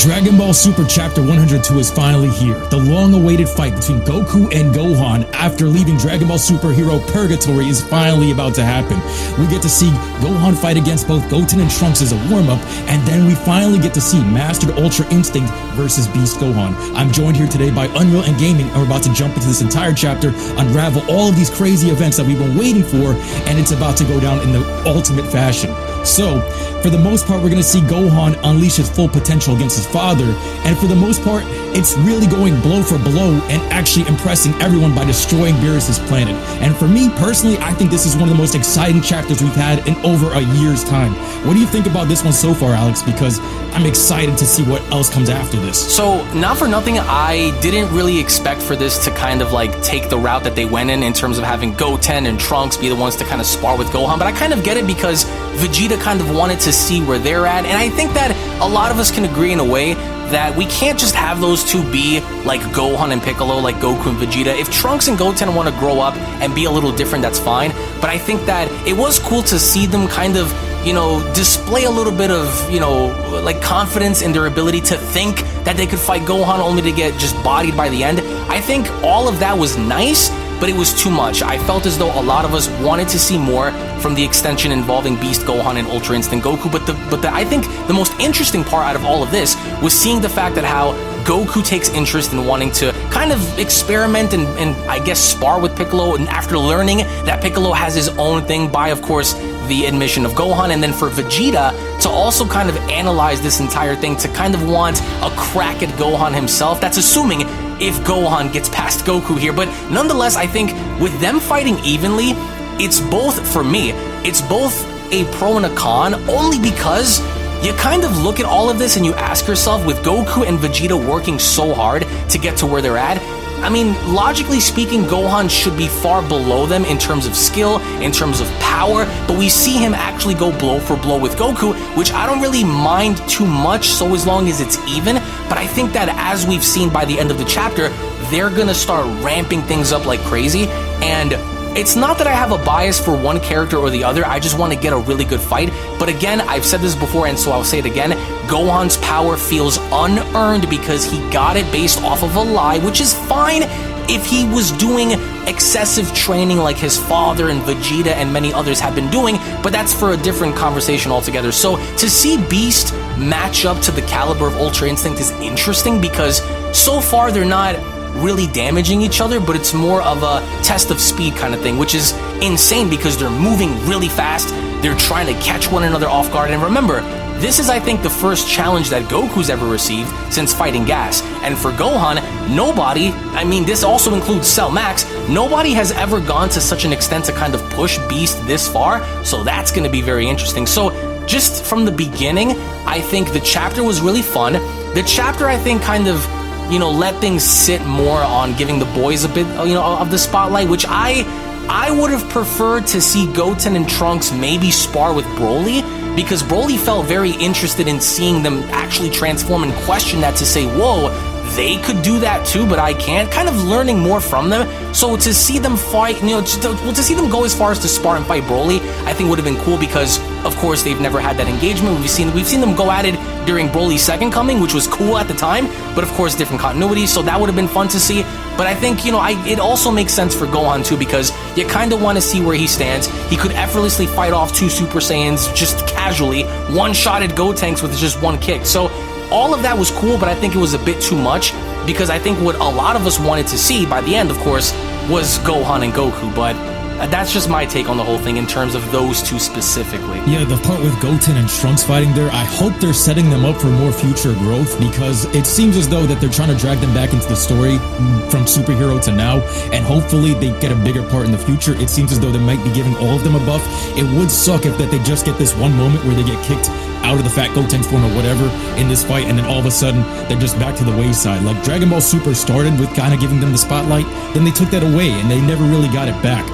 Dragon Ball Super Chapter 102 is finally here. The long-awaited fight between Goku and Gohan after leaving Dragon Ball Superhero Purgatory is finally about to happen. We get to see Gohan fight against both Goten and Trunks as a warm-up, and then we finally get to see Mastered Ultra Instinct versus Beast Gohan. I'm joined here today by Unreal and Gaming, and we're about to jump into this entire chapter, unravel all of these crazy events that we've been waiting for, and it's about to go down in the ultimate fashion. So, for the most part, we're going to see Gohan unleash his full potential against his father, and for the most part, it's really going blow for blow and actually impressing everyone by destroying Beerus' planet. And for me, personally, I think this is one of the most exciting chapters we've had in over a year's time. What do you think about this one so far, Alex? Because I'm excited to see what else comes after this. So, not for nothing, I didn't really expect for this to kind of like take the route that they went in terms of having Goten and Trunks be the ones to kind of spar with Gohan, but I kind of get it because Vegeta kind of wanted to see where they're at, and I think that a lot of us can agree in a way that we can't just have those two be like Gohan and Piccolo, like Goku and Vegeta. If Trunks and Goten want to grow up and be a little different, that's fine, but I think that it was cool to see them kind of, you know, display a little bit of, you know, like confidence in their ability to think that they could fight Gohan only to get just bodied by the end. I think all of that was nice, but it was too much. I felt as though a lot of us wanted to see more from the extension involving Beast Gohan and Ultra Instinct Goku, but I think the most interesting part out of all of this was seeing the fact that how Goku takes interest in wanting to kind of experiment and I guess spar with Piccolo, and after learning that Piccolo has his own thing by, of course, the admission of Gohan, and then for Vegeta to also kind of analyze this entire thing, to kind of want a crack at Gohan himself. That's assuming if Gohan gets past Goku here, but nonetheless, I think with them fighting evenly, it's both, for me, it's both a pro and a con, only because you kind of look at all of this and you ask yourself, with Goku and Vegeta working so hard to get to where they're at, I mean, logically speaking, Gohan should be far below them in terms of skill, in terms of power, but we see him actually go blow for blow with Goku, which I don't really mind too much, so as long as it's even, but I think that as we've seen by the end of the chapter, they're gonna start ramping things up like crazy, and it's not that I have a bias for one character or the other, I just want to get a really good fight. But again, I've said this before and so I'll say it again, Gohan's power feels unearned because he got it based off of a lie, which is fine if he was doing excessive training like his father and Vegeta and many others have been doing, but that's for a different conversation altogether. So to see Beast match up to the caliber of Ultra Instinct is interesting because so far they're not really damaging each other, but it's more of a test of speed kind of thing, which is insane because they're moving really fast, they're trying to catch one another off guard, and remember, this is, I think, the first challenge that Goku's ever received since fighting Gas, and for Gohan, nobody, I mean, this also includes Cell Max, nobody has ever gone to such an extent to kind of push Beast this far, so that's going to be very interesting. So, just from the beginning, I think the chapter was really fun. The chapter, I think, kind of, you know, let things sit more on giving the boys a bit, you know, of the spotlight, which I would have preferred to see Goten and Trunks maybe spar with Broly, because Broly felt very interested in seeing them actually transform and question that to say, whoa, they could do that too, but I can't, kind of learning more from them. So to see them fight, you know, to see them go as far as to spar and fight Broly, I think would have been cool because, of course, they've never had that engagement. We've seen them go at it during Broly's second coming, which was cool at the time, but of course, different continuity, so that would have been fun to see. But I think, you know, it also makes sense for Gohan too, because you kind of want to see where he stands. He could effortlessly fight off two Super Saiyans just casually, one-shotted Gotenks with just one kick. So all of that was cool, but I think it was a bit too much, because I think what a lot of us wanted to see by the end, of course, was Gohan and Goku, but that's just my take on the whole thing in terms of those two specifically. Yeah, the part with Goten and Trunks fighting there, I hope they're setting them up for more future growth, because it seems as though that they're trying to drag them back into the story from superhero to now, and hopefully they get a bigger part in the future. It seems as though they might be giving all of them a buff. It would suck if that they just get this one moment where they get kicked out of the Fat Gotenks form or whatever in this fight, and then all of a sudden they're just back to the wayside. Like Dragon Ball Super started with kind of giving them the spotlight, then they took that away and they never really got it back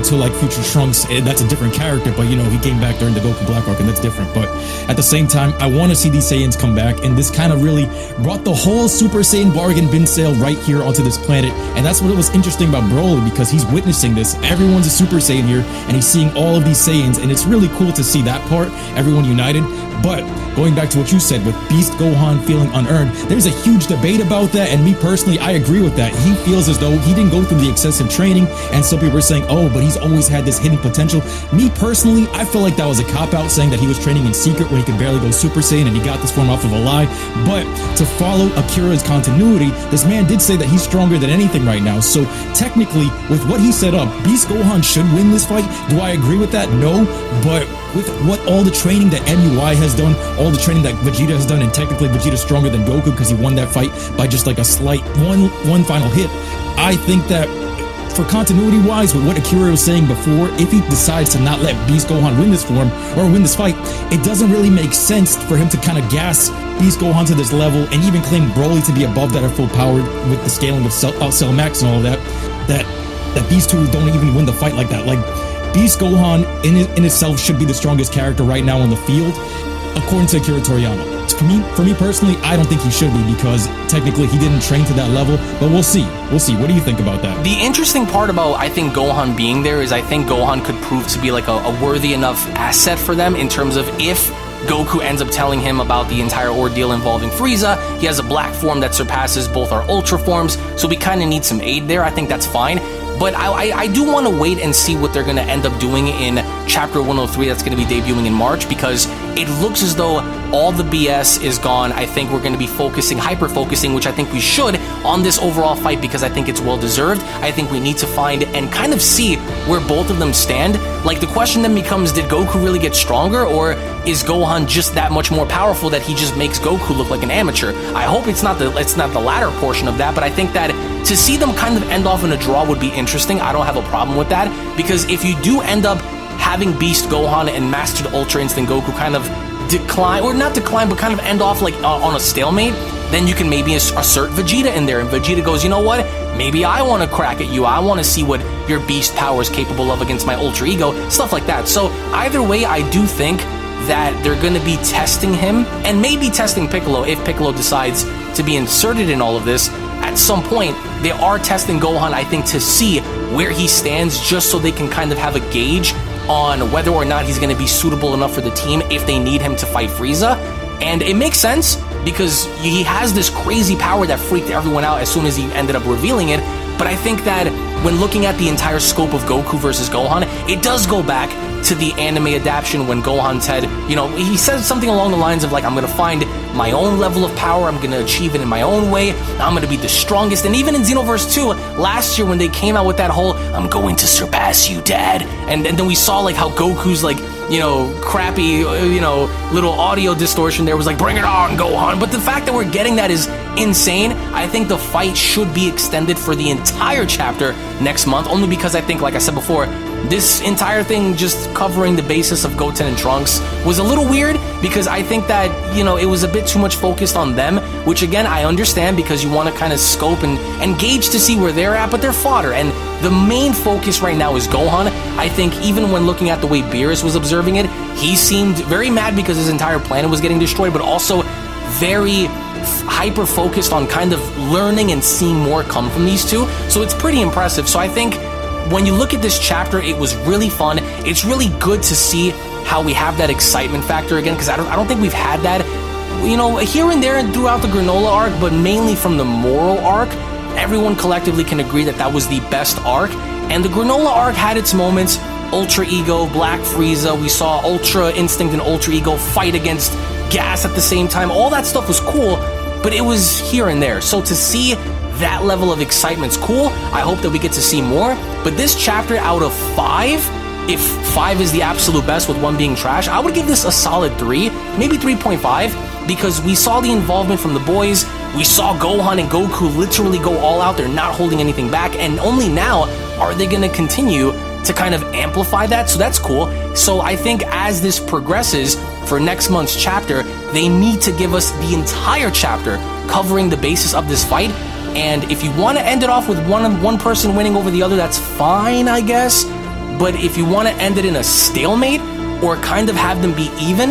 to like Future Trunks, that's a different character, but you know, he came back during the Goku Black arc and that's different. But at the same time, I want to see these Saiyans come back, and this kind of really brought the whole Super Saiyan bargain bin sale right here onto this planet. And that's what was interesting about Broly, because he's witnessing this. Everyone's a Super Saiyan here, and he's seeing all of these Saiyans, and it's really cool to see that part, everyone united. But going back to what you said with Beast Gohan feeling unearned, there's a huge debate about that, and me personally, I agree with that. He feels as though he didn't go through the excessive training, and some people were saying, oh, but he's always had this hidden potential. Me personally, I feel like that was a cop-out, saying that he was training in secret when he could barely go Super Saiyan, and he got this form off of a lie. But to follow Akira's continuity, this man did say that he's stronger than anything right now. So technically, with what he set up, Beast Gohan should win this fight. Do I agree with that? No, but with what all the training that MUI has done, all the training that Vegeta has done, and technically Vegeta's stronger than Goku because he won that fight by just like a slight one final hit. I think that for continuity wise, with what Akira was saying before, if he decides to not let Beast Gohan win this form or win this fight, it doesn't really make sense for him to kind of gas Beast Gohan to this level and even claim Broly to be above that at full power with the scaling of Cell Max and all of that. That these two don't even win the fight like that. Like, Beast Gohan in itself should be the strongest character right now on the field, according to Akira Toriyama. For me personally, I don't think he should be, because technically he didn't train to that level, but we'll see. We'll see. What do you think about that? The interesting part about, I think, Gohan being there is I think Gohan could prove to be like a worthy enough asset for them, in terms of if Goku ends up telling him about the entire ordeal involving Frieza, he has a black form that surpasses both our Ultra forms, so we kind of need some aid there. I think that's fine. But I do want to wait and see what they're going to end up doing in Chapter 103 that's going to be debuting in March, because it looks as though all the BS is gone. I think we're going to be hyper-focusing, which I think we should, on this overall fight, because I think it's well-deserved. I think we need to find and kind of see where both of them stand. Like, the question then becomes, did Goku really get stronger, or is Gohan just that much more powerful that he just makes Goku look like an amateur? I hope it's not the latter portion of that, but I think that to see them kind of end off in a draw would be interesting. I don't have a problem with that, because if you do end up having Beast Gohan and Mastered Ultra Instinct Goku kind of decline, or not decline, but kind of end off like on a stalemate, then you can maybe assert Vegeta in there, and Vegeta goes, you know what, maybe I want to crack at you, I want to see what your beast power is capable of against my Ultra Ego, stuff like that. So either way, I do think that they're going to be testing him, and maybe testing Piccolo if Piccolo decides to be inserted in all of this. At some point, they are testing Gohan, I think, to see where he stands, just so they can kind of have a gauge on whether or not he's going to be suitable enough for the team if they need him to fight Frieza. And it makes sense, because he has this crazy power that freaked everyone out as soon as he ended up revealing it. But I think that when looking at the entire scope of Goku versus Gohan, it does go back to the anime adaptation when Gohan said, you know, he said something along the lines of like, I'm going to find my own level of power, I'm going to achieve it in my own way, I'm going to be the strongest. And even in Xenoverse 2, last year when they came out with that whole, I'm going to surpass you, Dad. And then we saw like how Goku's like, you know, crappy, you know, little audio distortion there was like, bring it on, Gohan. But the fact that we're getting that is insane. I think the fight should be extended for the entire chapter next month, only because I think, like I said before, this entire thing just covering the basis of Goten and Trunks was a little weird, because I think that, you know, it was a bit too much focused on them, which again, I understand, because you want to kind of scope and gauge to see where they're at, but they're fodder. And the main focus right now is Gohan. I think even when looking at the way Beerus was observing it, he seemed very mad because his entire planet was getting destroyed, but also very hyper-focused on kind of learning and seeing more come from these two. So it's pretty impressive. So I think when you look at this chapter, it was really fun. It's really good to see how we have that excitement factor again, because I don't think we've had that, you know, here and there and throughout the Granola arc, but mainly from the Moral arc. Everyone collectively can agree that that was the best arc, and the Granola arc had its moments. Ultra Ego, Black Frieza, we saw Ultra Instinct and Ultra Ego fight against Gas at the same time. All that stuff was cool, but it was here and there. So to see that level of excitement's cool. I hope that we get to see more. But this chapter, out of 5, if 5 is the absolute best with 1 being trash, I would give this a solid 3, maybe 3.5, because we saw the involvement from the boys. We saw Gohan and Goku literally go all out. They're not holding anything back, and only now are they going to continue to kind of amplify that, so that's cool. So I think as this progresses for next month's chapter, they need to give us the entire chapter covering the basis of this fight. And if you want to end it off with one person winning over the other, that's fine, I guess. But if you want to end it in a stalemate or kind of have them be even,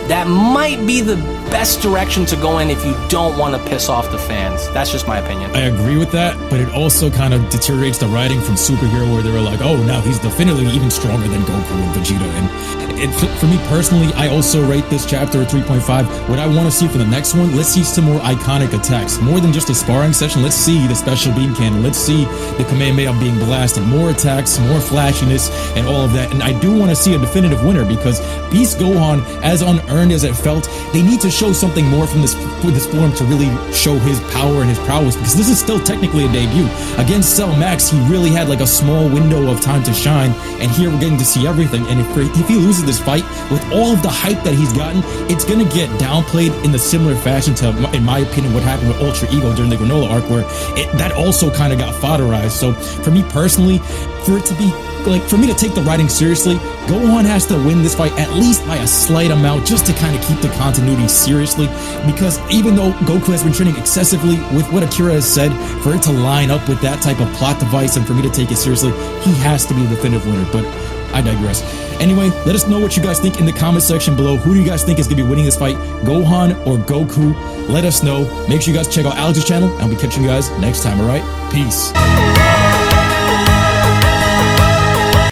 that might be the best direction to go in if you don't want to piss off the fans. That's just my opinion. I agree with that, but it also kind of deteriorates the writing from Superhero, where they were like, oh, now he's definitively even stronger than Goku and Vegeta. And for me personally, I also rate this chapter a 3.5. What I want to see for the next one, let's see some more iconic attacks. More than just a sparring session, let's see the special beam cannon. Let's see the Kamehameha being blasted. More attacks, more flashiness, and all of that. And I do want to see a definitive winner, because Beast Gohan, as unearned as it felt, they need to show something more from this form to really show his power and his prowess, because this is still technically a debut. Against Cell Max, he really had like a small window of time to shine, and here we're getting to see everything. And if he loses this fight, with all of the hype that he's gotten, it's gonna get downplayed in the similar fashion to, in my opinion, what happened with Ultra Ego during the Granola arc, where that also kind of got fodderized. So for me personally, for it to be for me to take the writing seriously, Gohan has to win this fight at least by a slight amount, just to kind of keep the continuity seriously. Because even though Goku has been training excessively, with what Akira has said, for it to line up with that type of plot device and for me to take it seriously, he has to be the definitive winner. But I digress. Anyway, let us know what you guys think in the comment section below. Who do you guys think is going to be winning this fight, Gohan or Goku? Let us know. Make sure you guys check out Alex's channel, and I'll be catching you guys next time, alright? Peace.